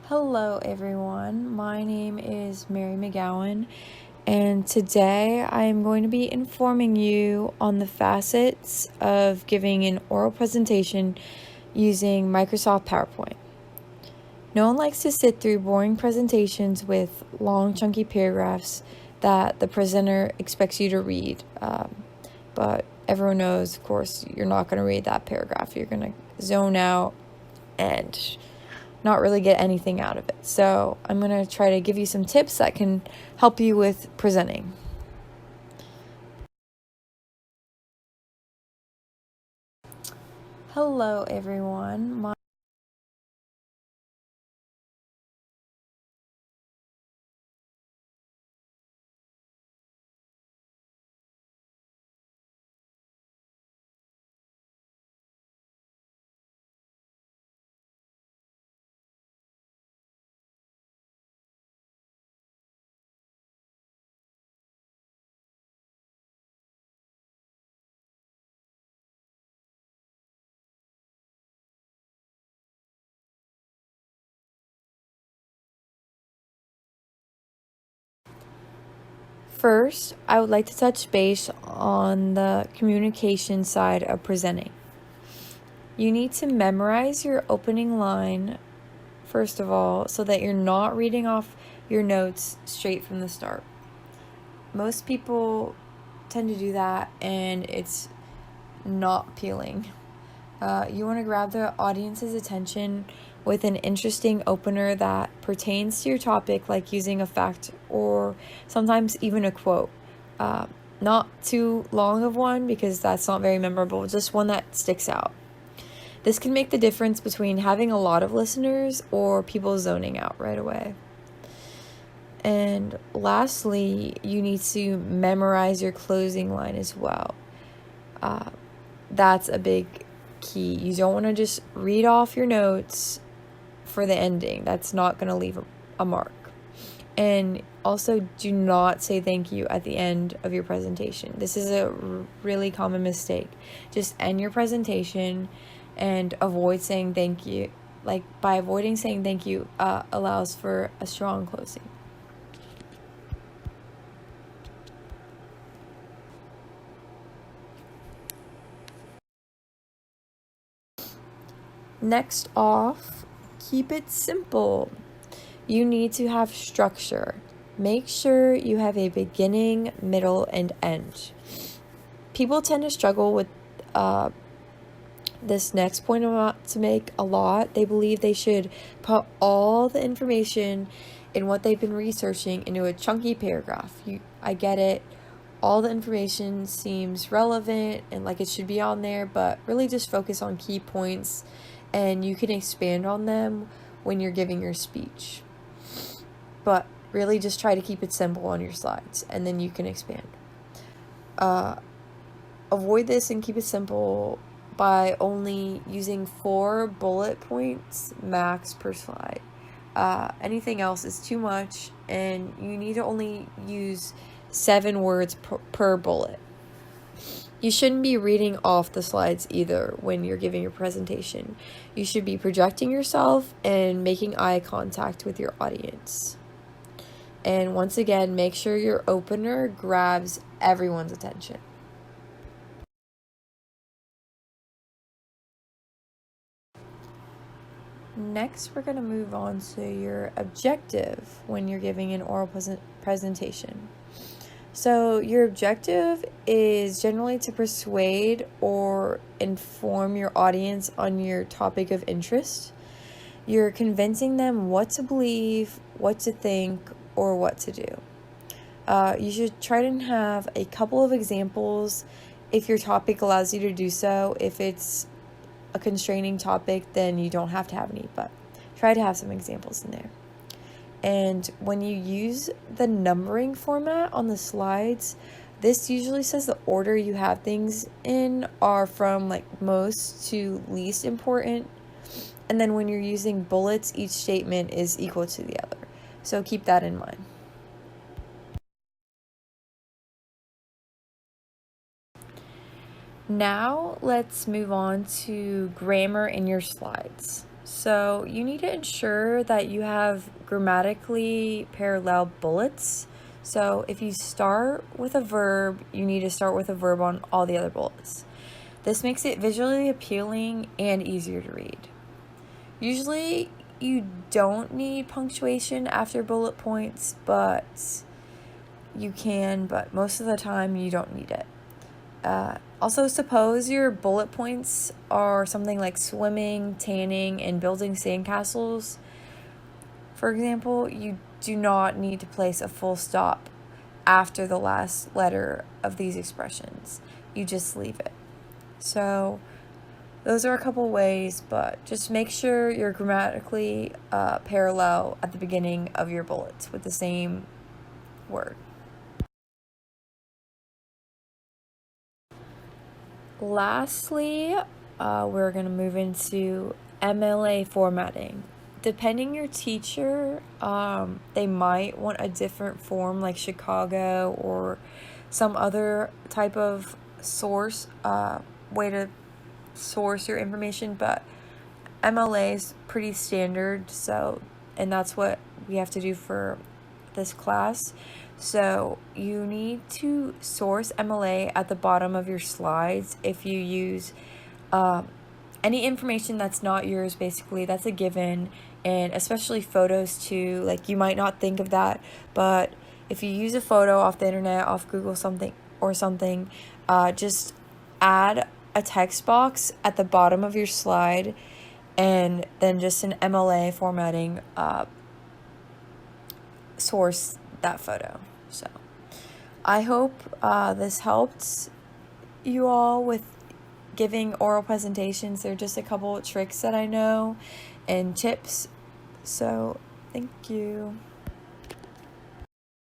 Hello, everyone. My name is Mary McGowan, and today I am going to be informing you on the facets of giving an oral presentation using Microsoft PowerPoint. No one likes to sit through boring presentations with long, chunky paragraphs that the presenter expects you to read. But everyone knows, of course, you're not going to read that paragraph. You're going to zone out and not really get anything out of it. So I'm going to try to give you some tips that can help you with presenting. Hello, everyone. First, I would like to touch base on the communication side of presenting. You need to memorize your opening line, first of all, so that you're not reading off your notes straight from the start. Most people tend to do that, and it's not appealing. You want to grab the audience's attention with an interesting opener that pertains to your topic, like using a fact or sometimes even a quote. Not too long of one because that's not very memorable, just one that sticks out. This can make the difference between having a lot of listeners or people zoning out right away. And lastly, you need to memorize your closing line as well. That's a big key. You don't want to just read off your notes for the ending. That's not going to leave a mark. And also, do not say thank you at the end of your presentation. This is a really common mistake. Just end your presentation and avoid saying thank you. Like, by avoiding saying thank you allows for a strong closing. Next off, keep it simple. You need to have structure. Make sure you have a beginning, middle, and end. People tend to struggle with this next point I'm about to make a lot. They believe they should put all the information in what they've been researching into a chunky paragraph. I get it. All the information seems relevant and like it should be on there, but really just focus on key points and you can expand on them when you're giving your speech. But really just try to keep it simple on your slides and then you can expand. Avoid this and keep it simple by only using 4 bullet points max per slide. Anything else is too much and you need to only use 7 words per bullet. You shouldn't be reading off the slides either when you're giving your presentation. You should be projecting yourself and making eye contact with your audience. And once again, make sure your opener grabs everyone's attention. Next, we're going to move on to your objective when you're giving an oral presentation. So your objective is generally to persuade or inform your audience on your topic of interest. You're convincing them what to believe, what to think, or what to do. You should try to have a couple of examples if your topic allows you to do so. If it's a constraining topic, then you don't have to have any, but try to have some examples in there. And when you use the numbering format on the slides, this usually says the order you have things in are from like most to least important. And then when you're using bullets, each statement is equal to the other. So keep that in mind. Now let's move on to grammar in your slides. So you need to ensure that you have grammatically parallel bullets. So if you start with a verb, you need to start with a verb on all the other bullets. This makes it visually appealing and easier to read. Usually you don't need punctuation after bullet points, but you can, but most of the time you don't need it. Also, suppose your bullet points are something like swimming, tanning, and building sandcastles. For example, you do not need to place a full stop after the last letter of these expressions. You just leave it. So, those are a couple ways, but just make sure you're grammatically parallel at the beginning of your bullets with the same word. Lastly, we're going to move into MLA formatting. Depending your teacher, they might want a different form like Chicago or some other type of source, way to source your information, but MLA is pretty standard, so, and that's what we have to do for this class. So you need to source MLA at the bottom of your slides. If you use any information that's not yours, basically, that's a given, and especially photos too. Like, you might not think of that, but if you use a photo off the internet, off Google something, just add a text box at the bottom of your slide, and then just an MLA formatting source that photo. So I hope this helped you all with giving oral presentations. They're just a couple of tricks that I know and tips. So thank you.